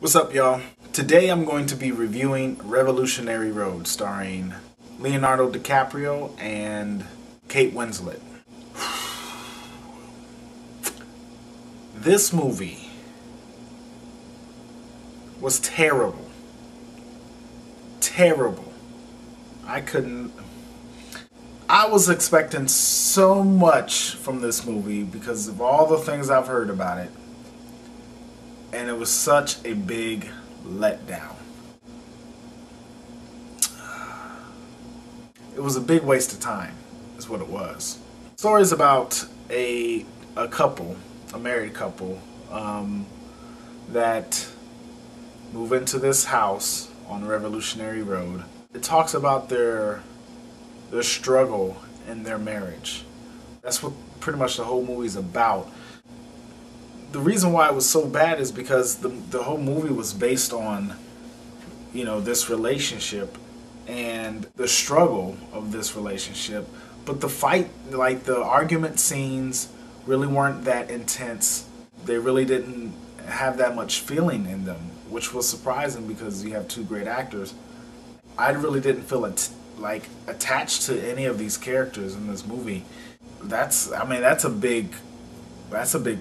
What's up, y'all? Today I'm going to be reviewing Revolutionary Road starring Leonardo DiCaprio and Kate Winslet. This movie was terrible. Terrible. I was expecting so much from this movie because of all the things I've heard about it. And it was such a big letdown. It was a big waste of time, is what it was. The story is about a couple, a married couple, that move into this house on Revolutionary Road. It talks about their struggle in their marriage. That's what pretty much the whole movie's about. The reason why it was so bad is because the whole movie was based on, this relationship and the struggle of this relationship. But the fight, like the argument scenes, really weren't that intense. They really didn't have that much feeling in them, which was surprising because you have two great actors. I really didn't feel attached to any of these characters in this movie. That's a big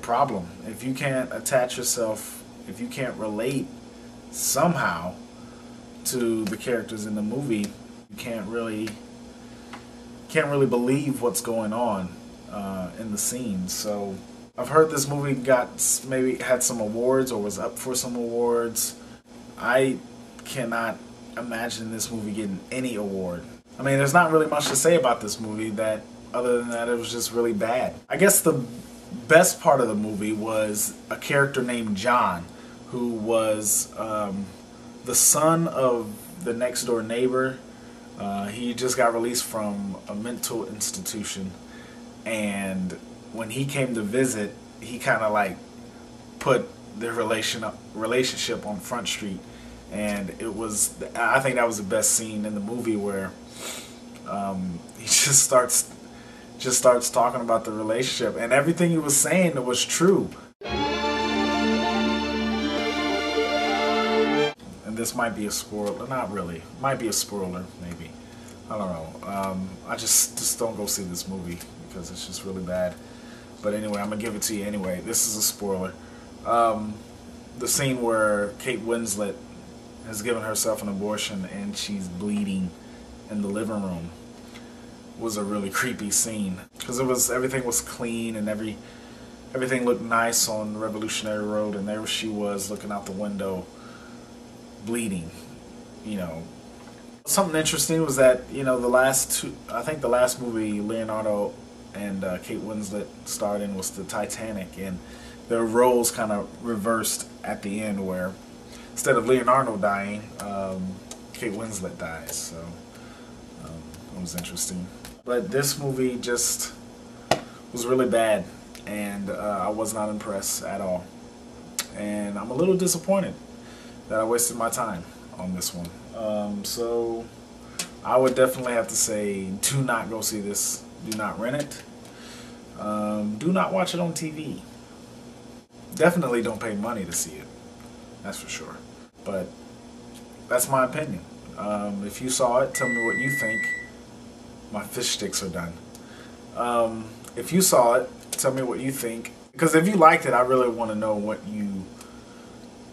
problem. If you can't attach yourself, if you can't relate somehow to the characters in the movie, you can't really believe what's going on in the scenes. So I've heard this movie maybe had some awards or was up for some awards. I cannot imagine this movie getting any award. There's not really much to say about this movie other than that it was just really bad. I guess the best part of the movie was a character named John, who was the son of the next door neighbor. He just got released from a mental institution, and when he came to visit, he kind of put their relationship on Front Street, and I think that was the best scene in the movie where he just starts talking about the relationship, and everything he was saying was true. And this might be a spoiler, not really. Might be a spoiler, maybe. I don't know. I just don't go see this movie because it's just really bad. But anyway, I'm gonna give it to you anyway. This is a spoiler. The scene where Kate Winslet has given herself an abortion and she's bleeding in the living room was a really creepy scene because everything was clean and everything looked nice on Revolutionary Road, and there she was looking out the window bleeding. Something interesting was that the last movie Leonardo and Kate Winslet starred in was the Titanic, and their roles kind of reversed at the end where instead of Leonardo dying, Kate Winslet dies. So it was interesting. But this movie just was really bad, and I was not impressed at all. And I'm a little disappointed that I wasted my time on this one. So I would definitely have to say, do not go see this. Do not rent it. Do not watch it on TV. Definitely don't pay money to see it. That's for sure. But that's my opinion. If you saw it, tell me what you think. My fish sticks are done. If you saw it, tell me what you think. Because if you liked it, I really want to know what you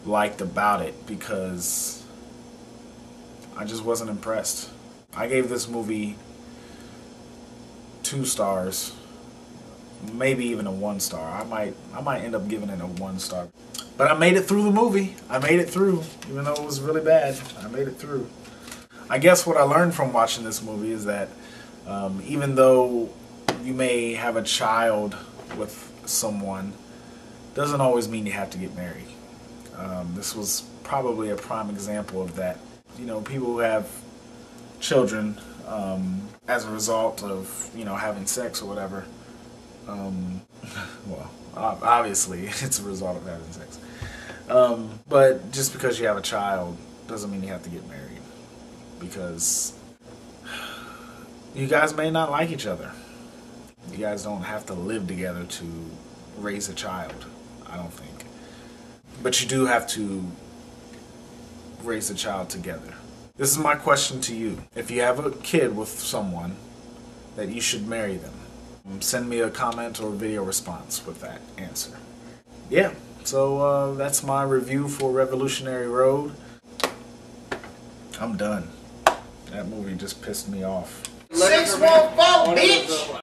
liked about it, because I just wasn't impressed. I gave this movie 2 stars, maybe even a 1 star. I might end up giving it a 1 star. But I made it through the movie. I made it through, even though it was really bad. I made it through. I guess what I learned from watching this movie is that even though you may have a child with someone, doesn't always mean you have to get married. This was probably a prime example of that. People who have children as a result of having sex or whatever. Well, obviously it's a result of having sex. But just because you have a child doesn't mean you have to get married, because you guys may not like each other. You guys don't have to live together to raise a child, I don't think. But you do have to raise a child together. This is my question to you. If you have a kid with someone, that you should marry them. Send me a comment or video response with that answer. Yeah, so that's my review for Revolutionary Road. I'm done. That movie just pissed me off. 614, bitch!